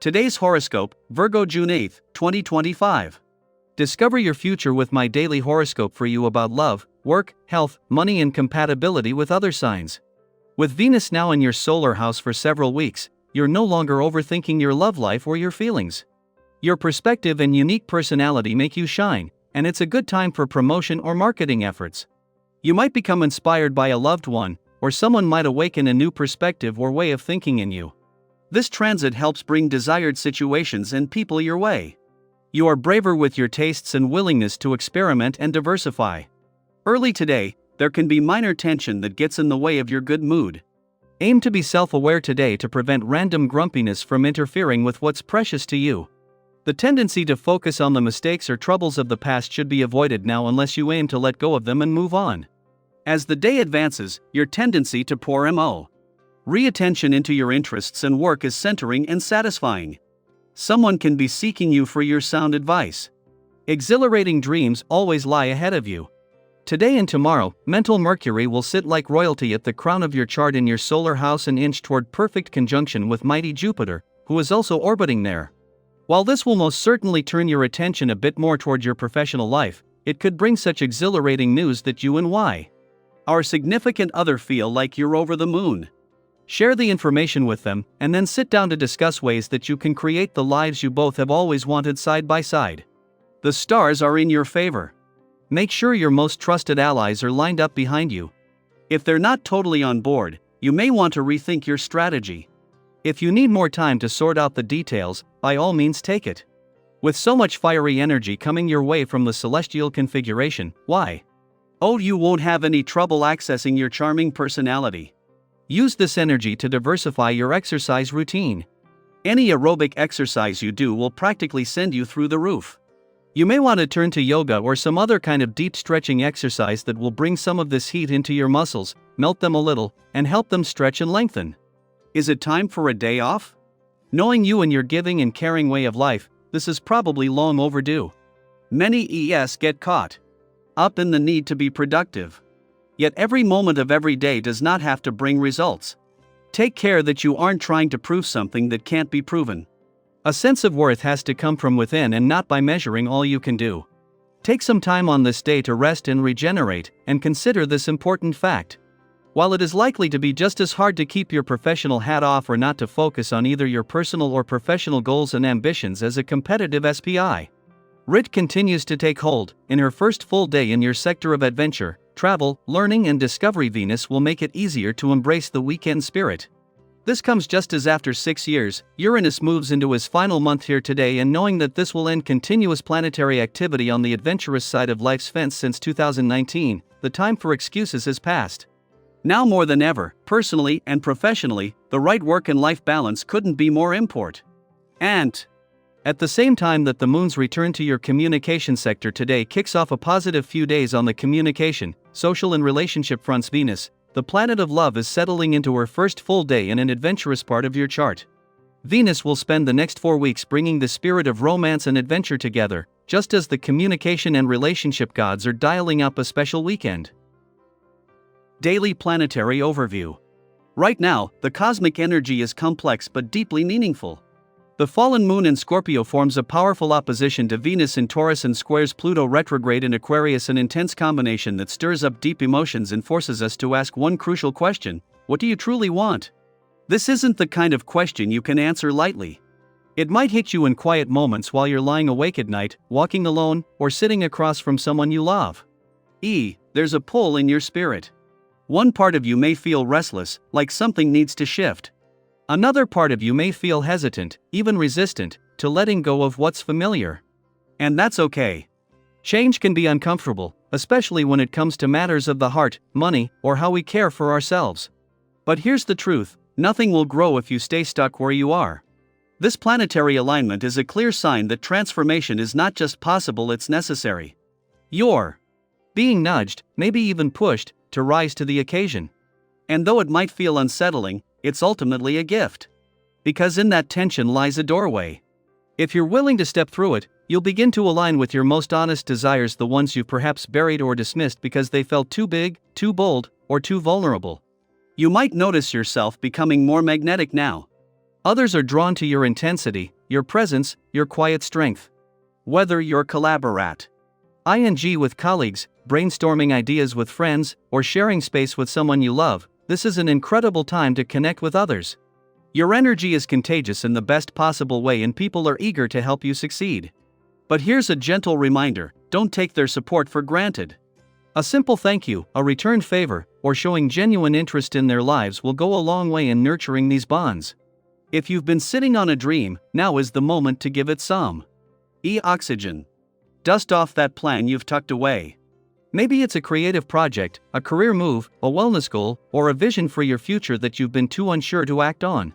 Today's horoscope, Virgo June 8, 2025. Discover your future with my daily horoscope for you about love, work, health, money, and compatibility with other signs. With Venus now in your solar house for several weeks, you're no longer overthinking your love life or your feelings. Your perspective and unique personality make you shine, and it's a good time for promotion or marketing efforts. You might become inspired by a loved one, or someone might awaken a new perspective or way of thinking in you. This transit helps bring desired situations and people your way. You are braver with your tastes and willingness to experiment and diversify. Early today, there can be minor tension that gets in the way of your good mood. Aim to be self-aware today to prevent random grumpiness from interfering with what's precious to you. The tendency to focus on the mistakes or troubles of the past should be avoided now unless you aim to let go of them and move on. As the day advances, your tendency to pour attention into your interests and work is centering and satisfying. Someone can be seeking you for your sound advice. Exhilarating dreams always lie ahead of you. Today and tomorrow, mental Mercury will sit like royalty at the crown of your chart in your solar house and inch toward perfect conjunction with mighty Jupiter, who is also orbiting there. While this will most certainly turn your attention a bit more toward your professional life, it could bring such exhilarating news that you and our significant other feel like you're over the moon. Share the information with them, and then sit down to discuss ways that you can create the lives you both have always wanted side by side. The stars are in your favor. Make sure your most trusted allies are lined up behind you. If they're not totally on board, you may want to rethink your strategy. If you need more time to sort out the details, by all means take it. With so much fiery energy coming your way from the celestial configuration, you won't have any trouble accessing your charming personality. Use this energy to diversify your exercise routine. Any aerobic exercise you do will practically send you through the roof. You may want to turn to yoga or some other kind of deep stretching exercise that will bring some of this heat into your muscles, melt them a little, and help them stretch and lengthen. Is it time for a day off? Knowing you and your giving and caring way of life, this is probably long overdue. Many get caught up in the need to be productive. Yet every moment of every day does not have to bring results. Take care that you aren't trying to prove something that can't be proven. A sense of worth has to come from within and not by measuring all you can do. Take some time on this day to rest and regenerate, and consider this important fact. While it is likely to be just as hard to keep your professional hat off or not to focus on either your personal or professional goals and ambitions as a competitive SPI, Rit continues to take hold. In her first full day in your sector of adventure, travel, learning, and discovery, Venus will make it easier to embrace the weekend spirit. This comes just as after 6 years, Uranus moves into his final month here today, and knowing that this will end continuous planetary activity on the adventurous side of life's fence since 2019, the time for excuses has passed. Now more than ever, personally and professionally, the right work and life balance couldn't be more important. And at the same time that the moon's return to your communication sector today kicks off a positive few days on the communication, social, and relationship fronts, Venus, the planet of love, is settling into her first full day in an adventurous part of your chart. Venus will spend the next 4 weeks bringing the spirit of romance and adventure together, just as the communication and relationship gods are dialing up a special weekend. Daily planetary overview. Right now, the cosmic energy is complex but deeply meaningful. The fallen moon in Scorpio forms a powerful opposition to Venus in Taurus and squares Pluto retrograde in Aquarius, an intense combination that stirs up deep emotions and forces us to ask one crucial question: what do you truly want? This isn't the kind of question you can answer lightly. It might hit you in quiet moments while you're lying awake at night, walking alone, or sitting across from someone you love. There's a pull in your spirit. One part of you may feel restless, like something needs to shift. Another part of you may feel hesitant, even resistant, to letting go of what's familiar. And that's okay. Change can be uncomfortable, especially when it comes to matters of the heart, money, or how we care for ourselves. But here's the truth: nothing will grow if you stay stuck where you are. This planetary alignment is a clear sign that transformation is not just possible, it's necessary. You're being nudged, maybe even pushed, to rise to the occasion. And though it might feel unsettling, it's ultimately a gift. Because in that tension lies a doorway. If you're willing to step through it, you'll begin to align with your most honest desires, the ones you've perhaps buried or dismissed because they felt too big, too bold, or too vulnerable. You might notice yourself becoming more magnetic now. Others are drawn to your intensity, your presence, your quiet strength. Whether you're collaborate ing with colleagues, brainstorming ideas with friends, or sharing space with someone you love, this is an incredible time to connect with others. Your energy is contagious in the best possible way and people are eager to help you succeed. But here's a gentle reminder, don't take their support for granted. A simple thank you, a returned favor, or showing genuine interest in their lives will go a long way in nurturing these bonds. If you've been sitting on a dream, now is the moment to give it some oxygen. Dust off that plan you've tucked away. Maybe it's a creative project, a career move, a wellness goal, or a vision for your future that you've been too unsure to act on.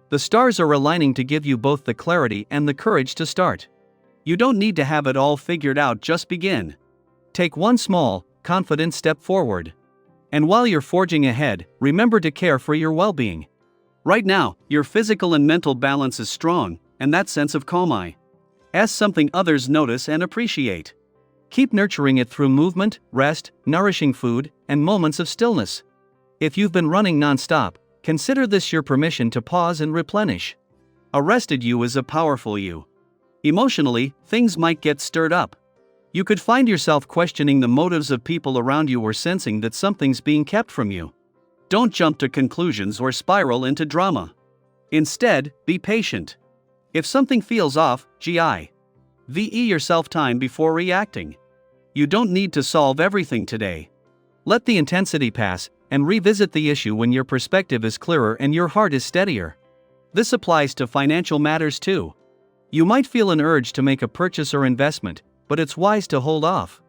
The stars are aligning to give you both the clarity and the courage to start. You don't need to have it all figured out, just begin. Take one small, confident step forward. And while you're forging ahead, remember to care for your well-being. Right now, your physical and mental balance is strong, and that sense of calm is something others notice and appreciate. Keep nurturing it through movement, rest, nourishing food, and moments of stillness. If you've been running non-stop, consider this your permission to pause and replenish. A rested you is a powerful you. Emotionally, things might get stirred up. You could find yourself questioning the motives of people around you or sensing that something's being kept from you. Don't jump to conclusions or spiral into drama. Instead, be patient. If something feels off, give yourself time before reacting. You don't need to solve everything today. Let the intensity pass, and revisit the issue when your perspective is clearer and your heart is steadier. This applies to financial matters too. You might feel an urge to make a purchase or investment, but it's wise to hold off.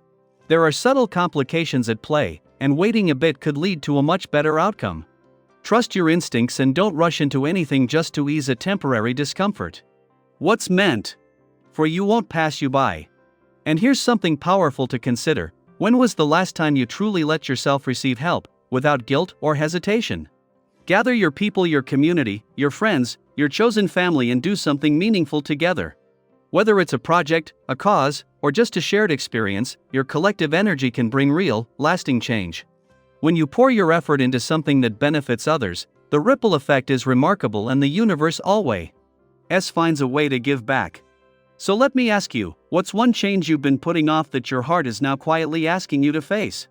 There are subtle complications at play, and waiting a bit could lead to a much better outcome. Trust your instincts and don't rush into anything just to ease a temporary discomfort. What's meant for you won't pass you by. And here's something powerful to consider: when was the last time you truly let yourself receive help, without guilt or hesitation? Gather your people, your community, your friends, your chosen family, and do something meaningful together. Whether it's a project, a cause, or just a shared experience, your collective energy can bring real, lasting change. When you pour your effort into something that benefits others, the ripple effect is remarkable and the universe always finds a way to give back. So let me ask you, what's one change you've been putting off that your heart is now quietly asking you to face?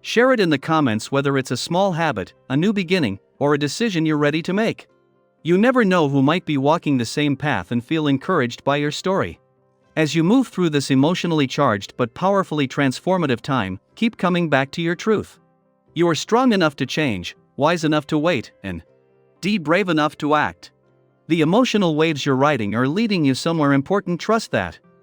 Share it in the comments, whether it's a small habit, a new beginning, or a decision you're ready to make. You never know who might be walking the same path and feel encouraged by your story. As you move through this emotionally charged but powerfully transformative time, keep coming back to your truth. You are strong enough to change, wise enough to wait, and brave enough to act. The emotional waves you're riding are leading you somewhere important, trust that.